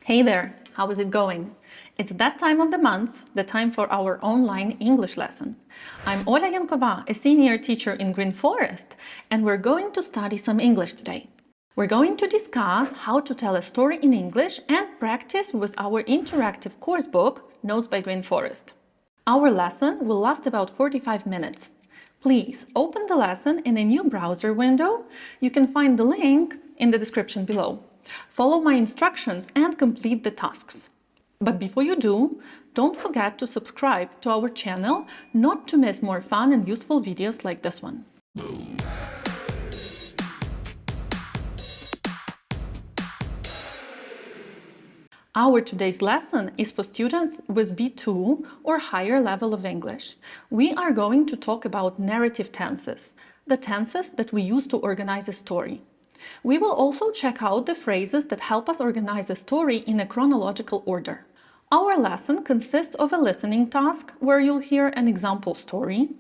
Hey there, how is it going? It's that time of the month, the time for our online English lesson. I'm Ola Янкова, a senior teacher in Green Forest, and we're going to study some English today. We're going to discuss how to tell a story in English and practice with our interactive course book, Notes by Green Forest. Our lesson will last about 45 minutes. Please open the lesson in a new browser window. You can find the link in the description below. Follow my instructions and complete the tasks. But before you do, don't forget to subscribe to our channel not to miss more fun and useful videos like this one. Our today's lesson is for students with B2 or higher level of English. We are going to talk about narrative tenses, the tenses that we use to organize a story. We will also check out the phrases that help us organize a story in a chronological order. Our lesson consists of a listening task, where you'll hear an example story,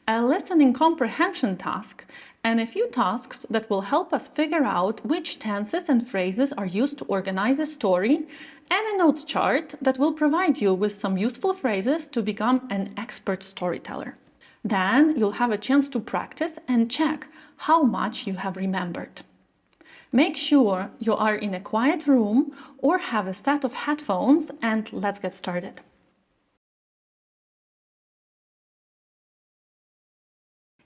a listening comprehension task, and a few tasks that will help us figure out which tenses and phrases are used to organize a story, and a notes chart that will provide you with some useful phrases to become an expert storyteller. Then you'll have a chance to practice and check how much you have remembered. Make sure you are in a quiet room or have a set of headphones, and let's get started.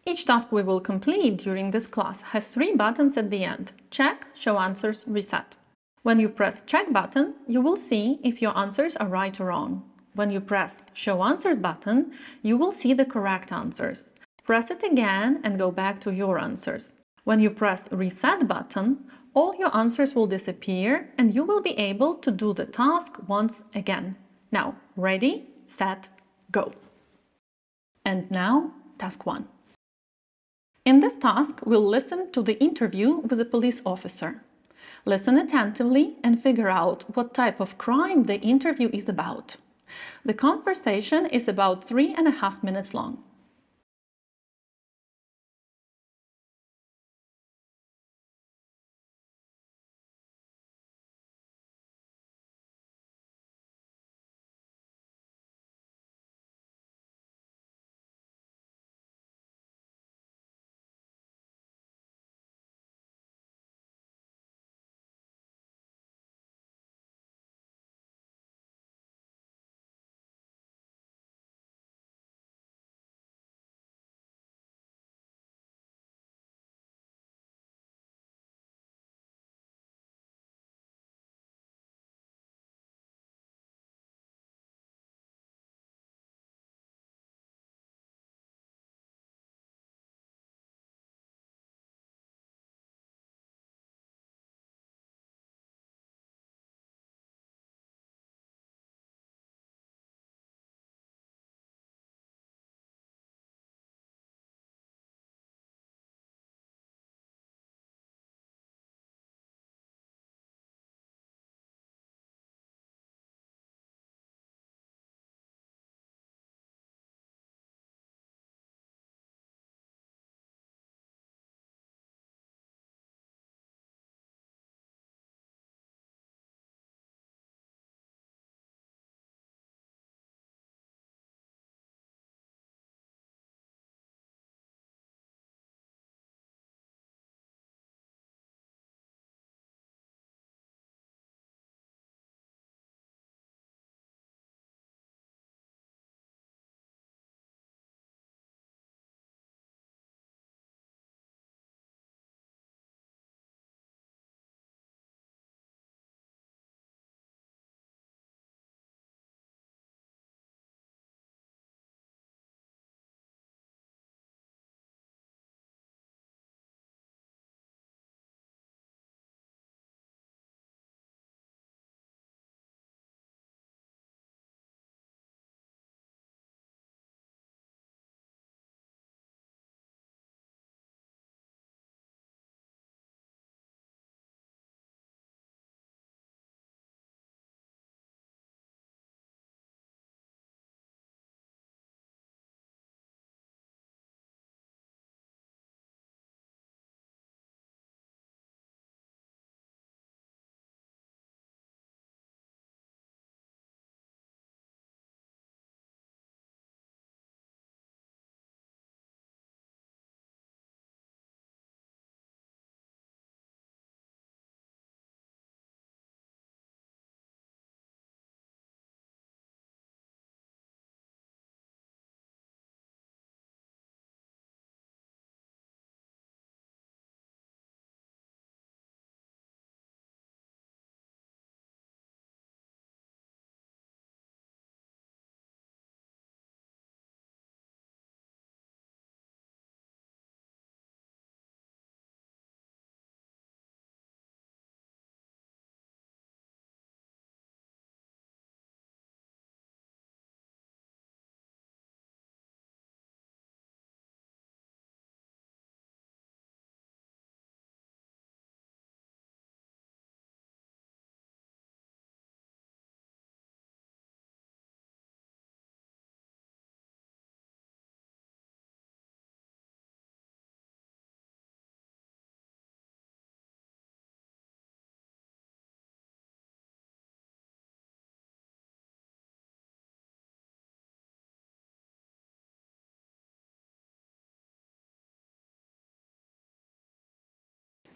Each task we will complete during this class has 3 buttons at the end: check, show answers, reset. When you press check button, you will see if your answers are right or wrong. When you press show answers button, you will see the correct answers. Press it again and go back to your answers. When you press reset button, all your answers will disappear and you will be able to do the task once again. Now, ready, set, go. And now, task 1. In this task, we'll listen to the interview with a police officer. Listen attentively and figure out what type of crime the interview is about. The conversation is about 3.5 minutes long.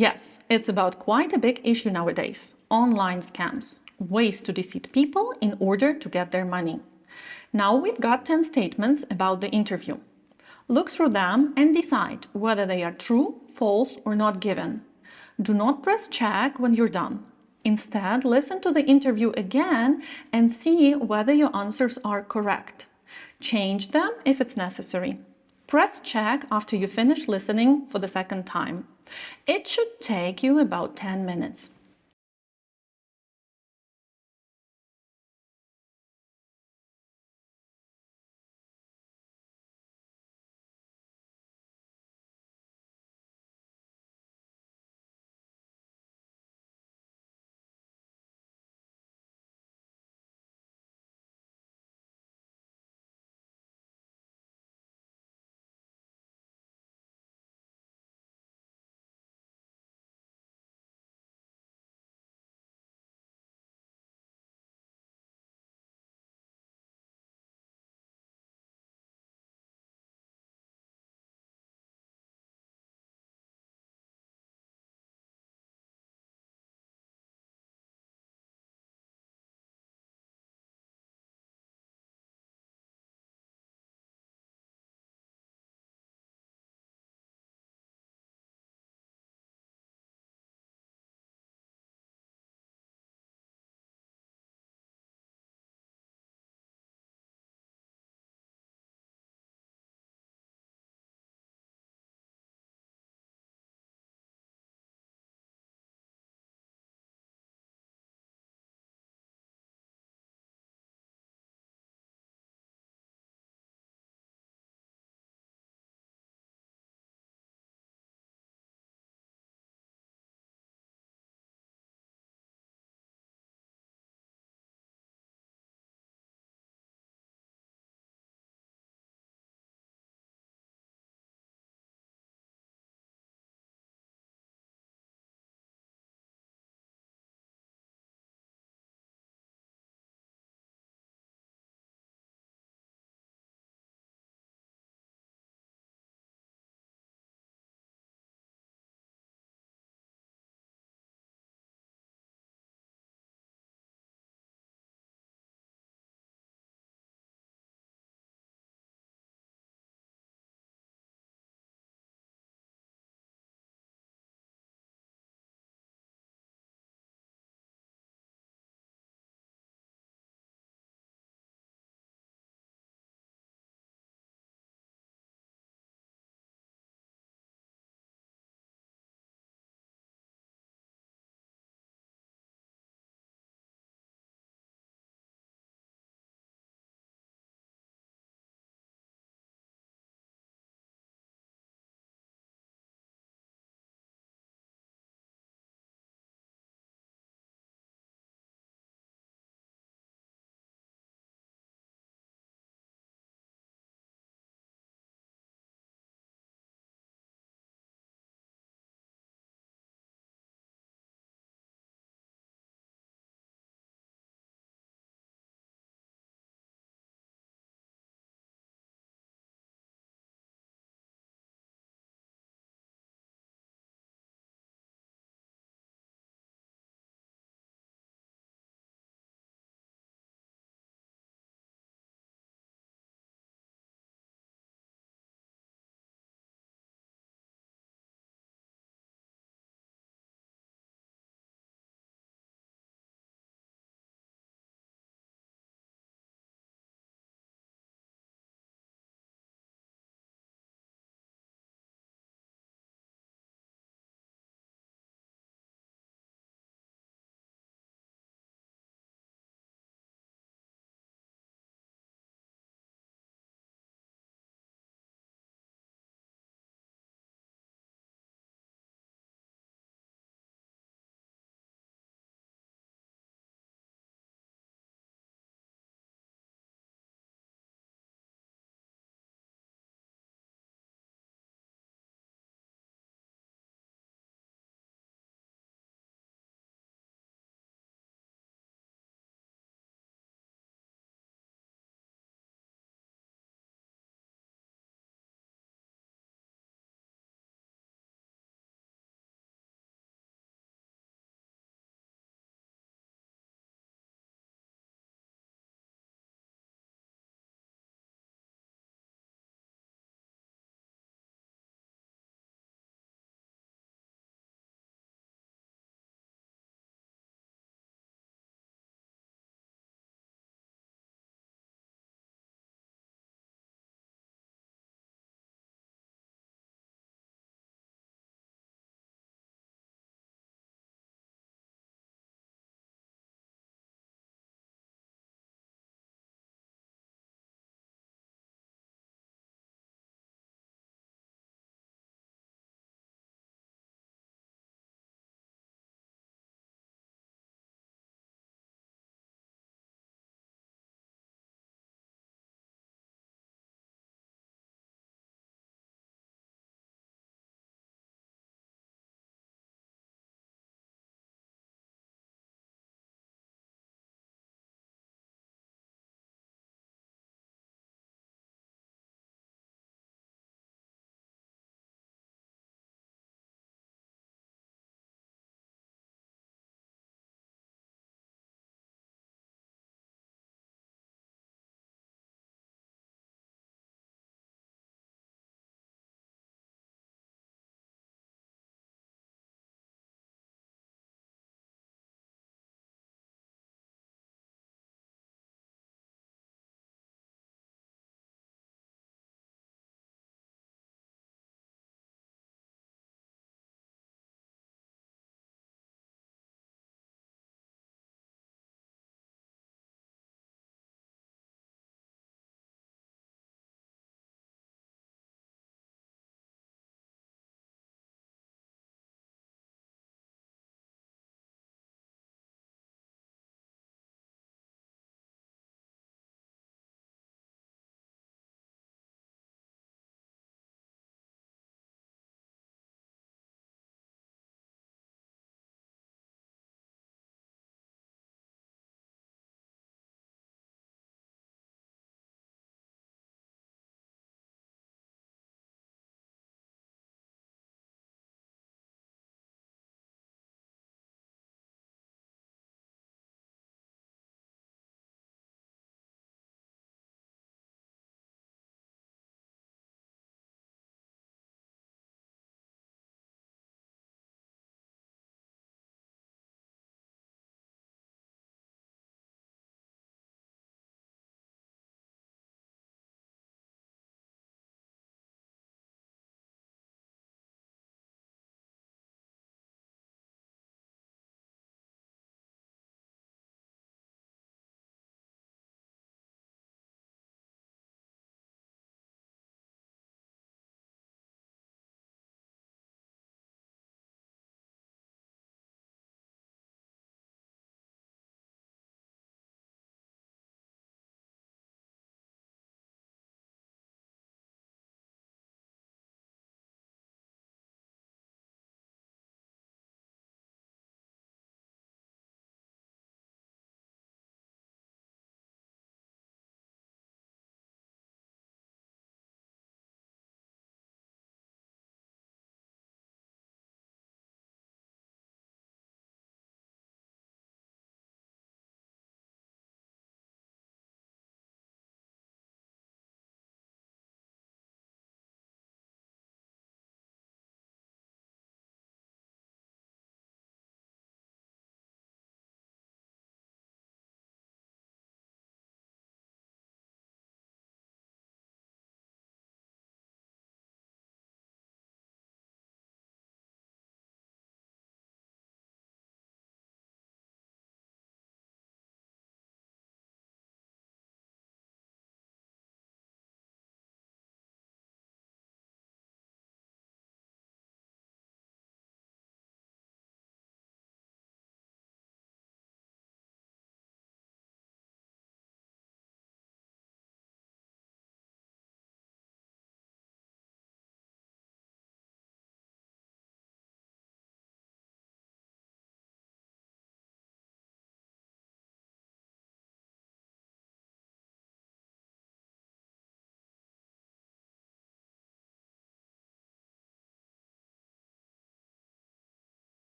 Yes, it's about quite a big issue nowadays. Online scams, ways to deceive people in order to get their money. Now we've got 10 statements about the interview. Look through them and decide whether they are true, false, or not given. Do not press check when you're done. Instead, listen to the interview again and see whether your answers are correct. Change them if it's necessary. Press check after you finish listening for the second time. It should take you about 10 minutes.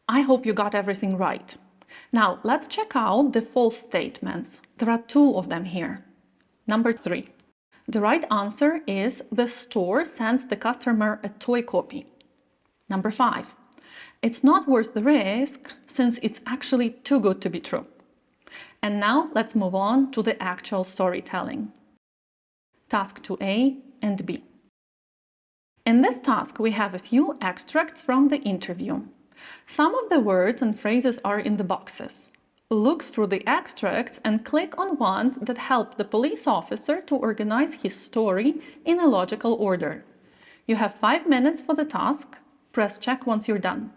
I hope you got everything right. Now, let's check out the false statements. There are 2 of them here. Number 3. The right answer is the store sends the customer a toy copy. Number 5. It's not worth the risk since it's actually too good to be true. And now let's move on to the actual storytelling. Task 2A and B. In this task, we have a few extracts from the interview. Some of the words and phrases are in the boxes. Look through the extracts and click on ones that help the police officer to organize his story in a logical order. You have 5 minutes for the task. Press check once you're done.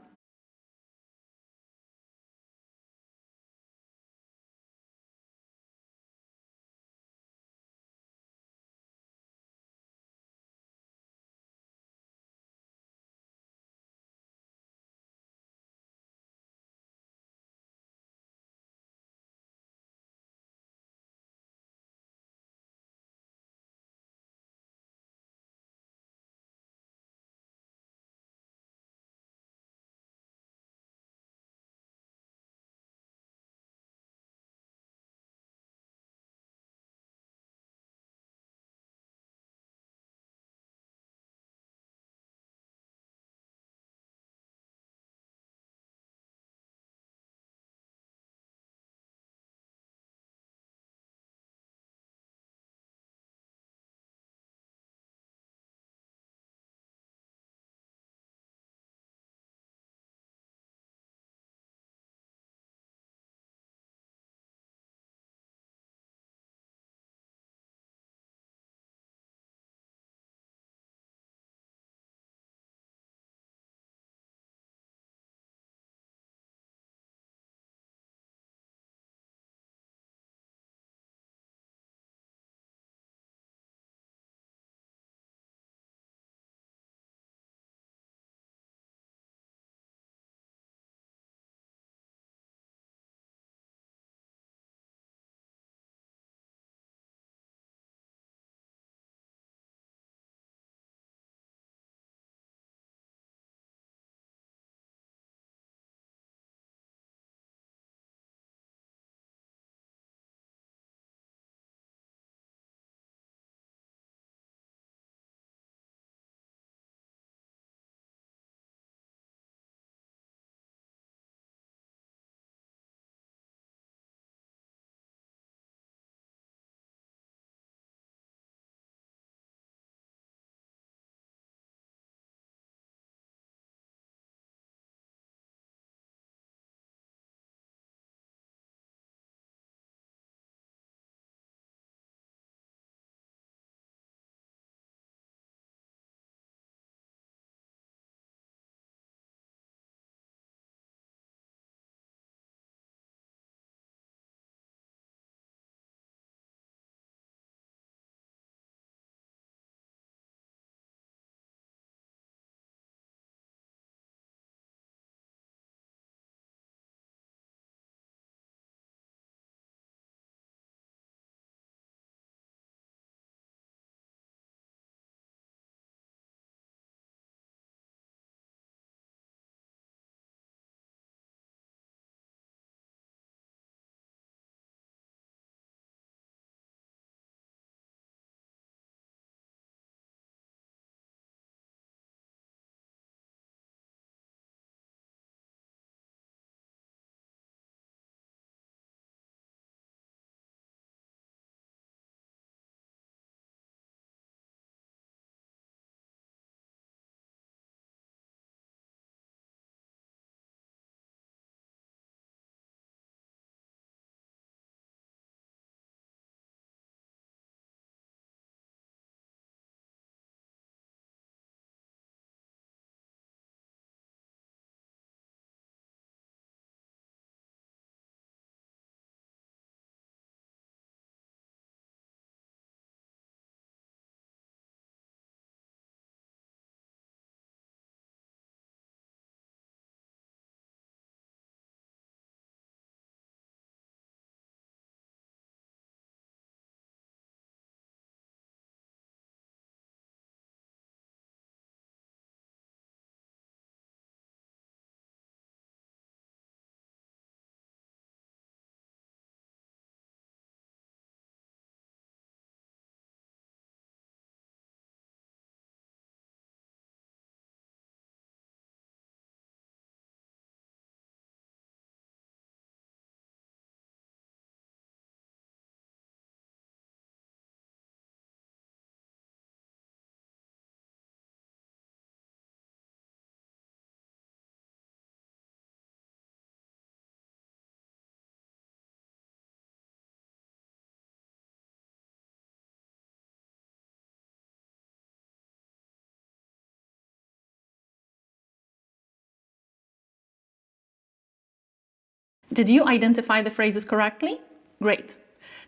Did you identify the phrases correctly? Great.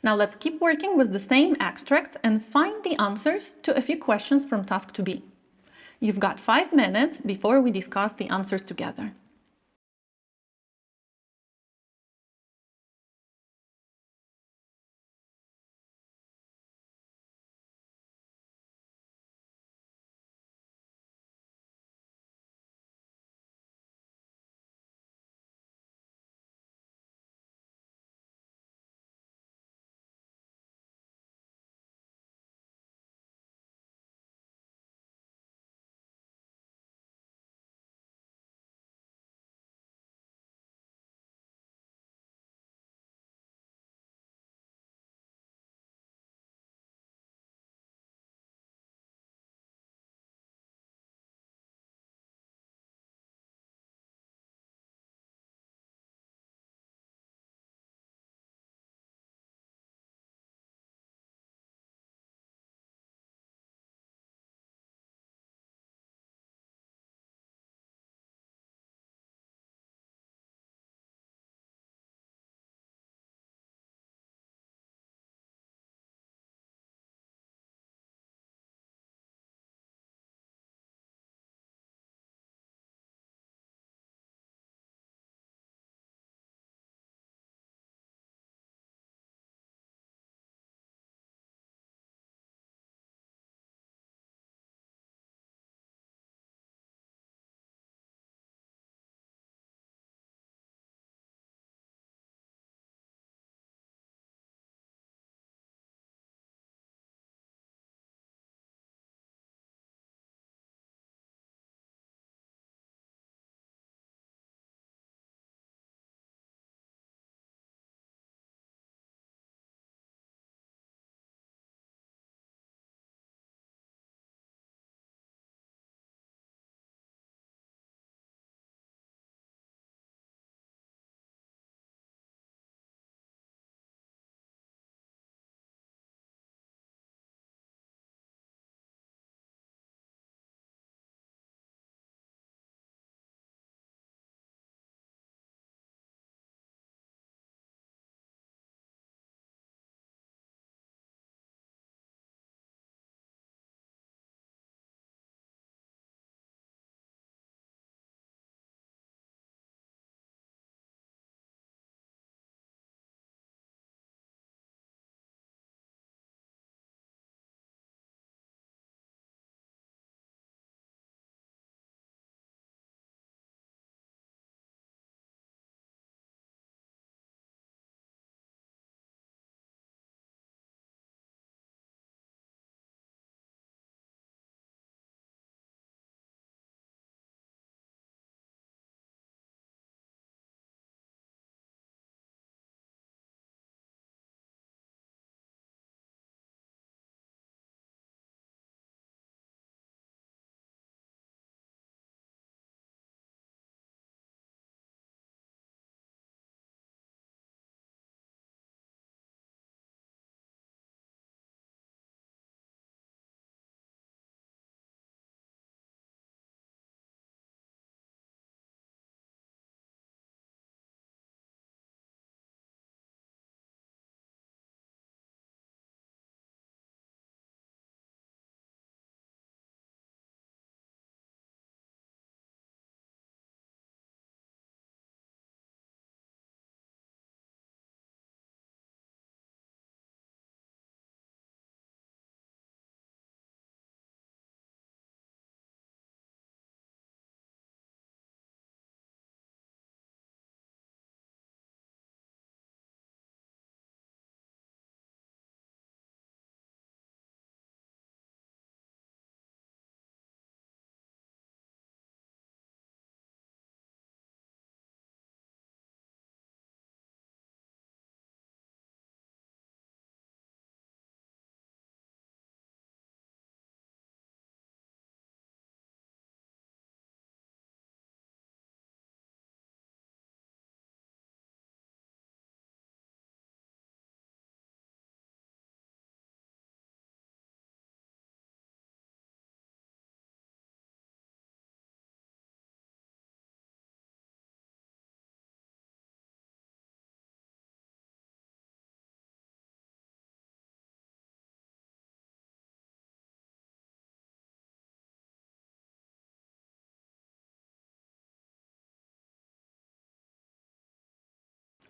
Now let's keep working with the same extracts and find the answers to a few questions from task 2b. You've got 5 minutes before we discuss the answers together.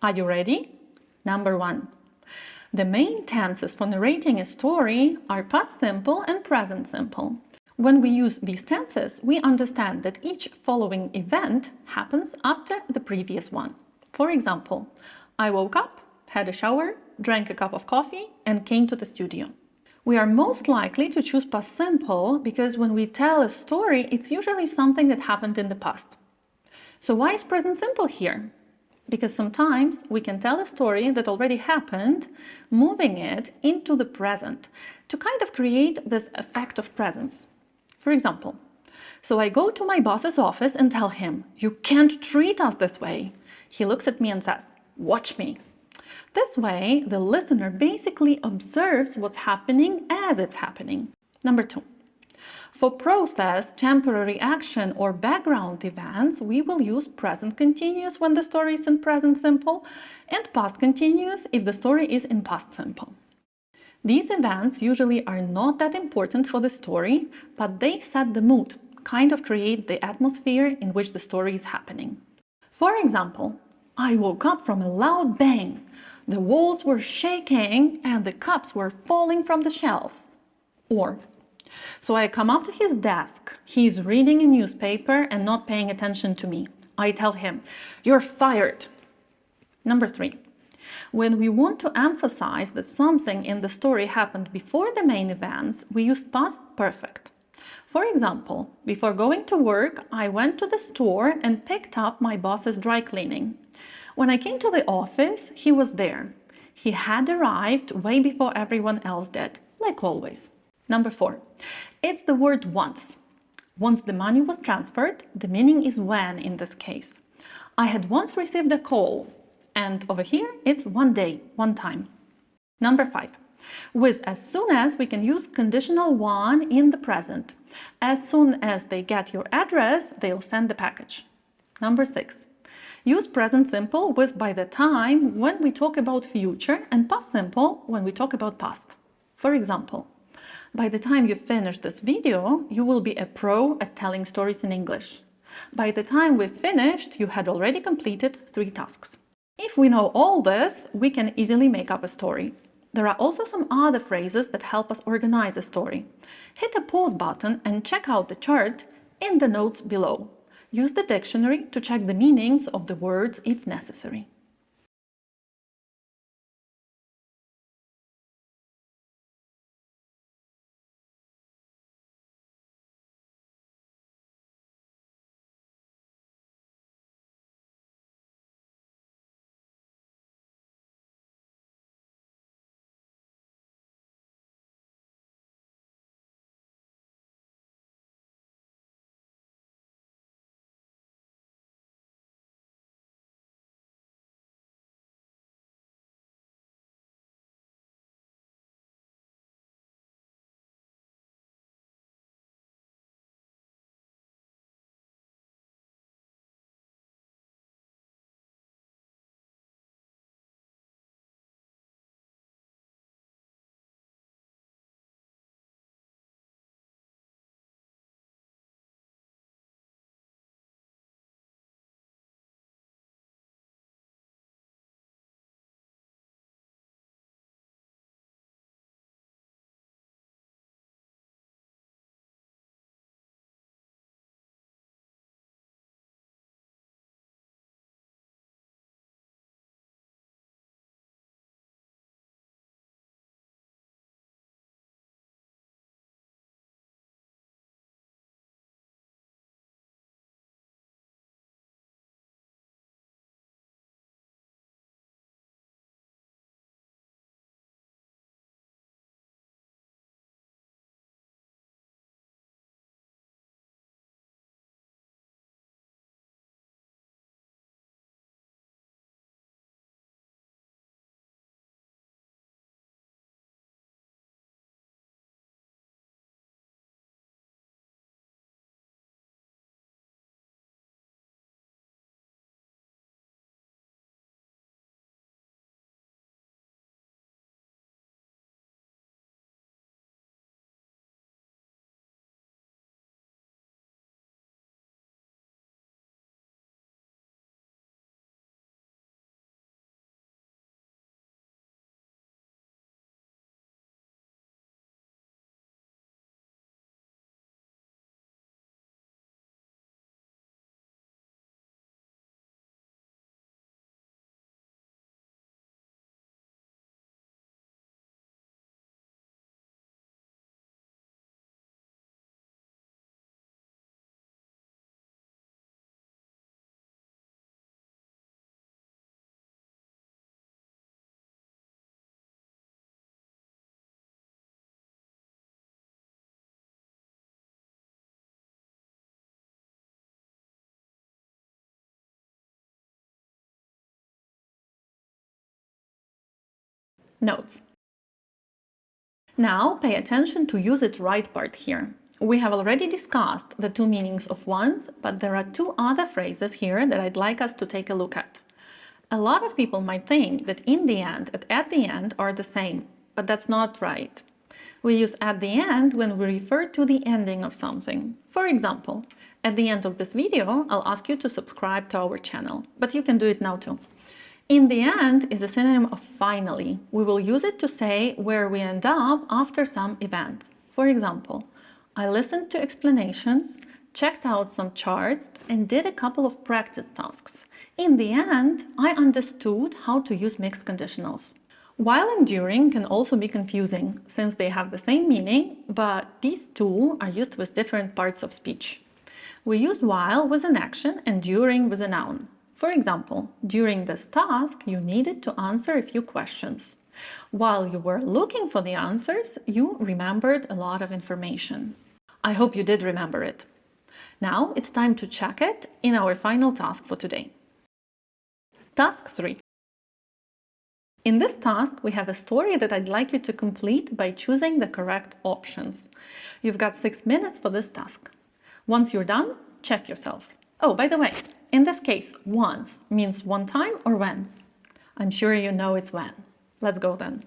Are you ready? Number 1. The main tenses for narrating a story are past simple and present simple. When we use these tenses, we understand that each following event happens after the previous one. For example, I woke up, had a shower, drank a cup of coffee, and came to the studio. We are most likely to choose past simple because when we tell a story, it's usually something that happened in the past. So why is present simple here? Because sometimes we can tell a story that already happened, moving it into the present to kind of create this effect of presence. For example, so I go to my boss's office and tell him, "You can't treat us this way." He looks at me and says, "Watch me." This way, the listener basically observes what's happening as it's happening. Number 2. For process, temporary action, or background events, we will use present continuous when the story is in present simple and past continuous if the story is in past simple. These events usually are not that important for the story, but they set the mood, kind of create the atmosphere in which the story is happening. For example, I woke up from a loud bang. The walls were shaking and the cups were falling from the shelves. Or, so I come up to his desk. He's reading a newspaper and not paying attention to me. I tell him, "You're fired." Number 3. When we want to emphasize that something in the story happened before the main events, we use past perfect. For example, before going to work, I went to the store and picked up my boss's dry cleaning. When I came to the office, he was there. He had arrived way before everyone else did, like always. Number 4. It's the word once. Once the money was transferred, the meaning is when in this case. I had once received a call. And over here, it's one day, one time. Number 5. With as soon as, we can use conditional one in the present. As soon as they get your address, they'll send the package. Number 6. Use present simple with by the time when we talk about future and past simple when we talk about past. For example, by the time you finish this video, you will be a pro at telling stories in English. By the time we've finished, you had already completed 3 tasks. If we know all this, we can easily make up a story. There are also some other phrases that help us organize a story. Hit the pause button and check out the chart in the notes below. Use the dictionary to check the meanings of the words if necessary. notes. Now pay attention to use it right part here. We have already discussed the two meanings of once, but there are two other phrases here that I'd like us to take a look at. A lot of people might think that in the end and at the end are the same, but that's not right. We use at the end when we refer to the ending of something. For example, at the end of this video, I'll ask you to subscribe to our channel, but you can do it now too. In the end is a synonym of finally. We will use it to say where we end up after some events. For example, I listened to explanations, checked out some charts, and did a couple of practice tasks. In the end, I understood how to use mixed conditionals. While and during can also be confusing, since they have the same meaning, but these two are used with different parts of speech. We use while with an action and during with a noun. For example, during this task, you needed to answer a few questions. While you were looking for the answers, you remembered a lot of information. I hope you did remember it. Now it's time to check it in our final task for today. Task 3. In this task, we have a story that I'd like you to complete by choosing the correct options. You've got 6 minutes for this task. Once you're done, check yourself. Oh, by the way, in this case, once means one time or when? I'm sure you know it's when. Let's go then.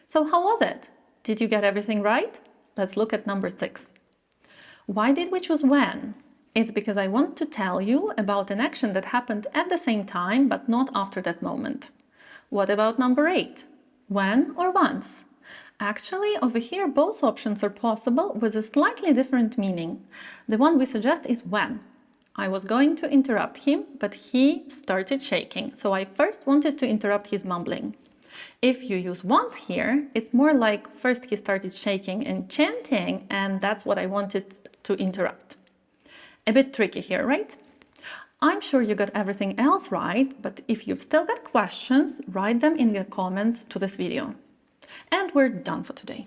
So how was it? Did you get everything right? Let's look at number 6. Why did we choose when? It's because I want to tell you about an action that happened at the same time but not after that moment. What about number 8? When or once? Actually, over here both options are possible with a slightly different meaning. The one we suggest is when. I was going to interrupt him, but he started shaking, so I first wanted to interrupt his mumbling. If you use once here, it's more like first he started shaking and chanting, and that's what I wanted to interrupt. A bit tricky here, right? I'm sure you got everything else right, but if you've still got questions, write them in the comments to this video. And we're done for today.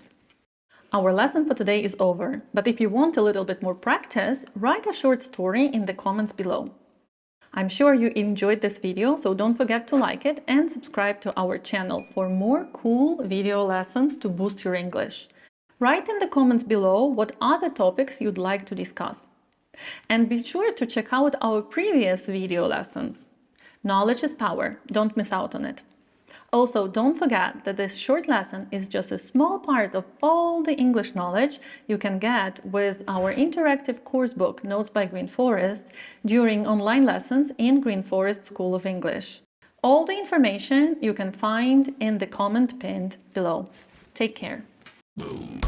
Our lesson for today is over, but if you want a little bit more practice, write a short story in the comments below. I'm sure you enjoyed this video, so don't forget to like it and subscribe to our channel for more cool video lessons to boost your English. Write in the comments below what other topics you'd like to discuss. And be sure to check out our previous video lessons. Knowledge is power, don't miss out on it. Also, don't forget that this short lesson is just a small part of all the English knowledge you can get with our interactive course book, Notes by Green Forest, during online lessons in Green Forest School of English. All the information you can find in the comment pinned below. Take care. Boom.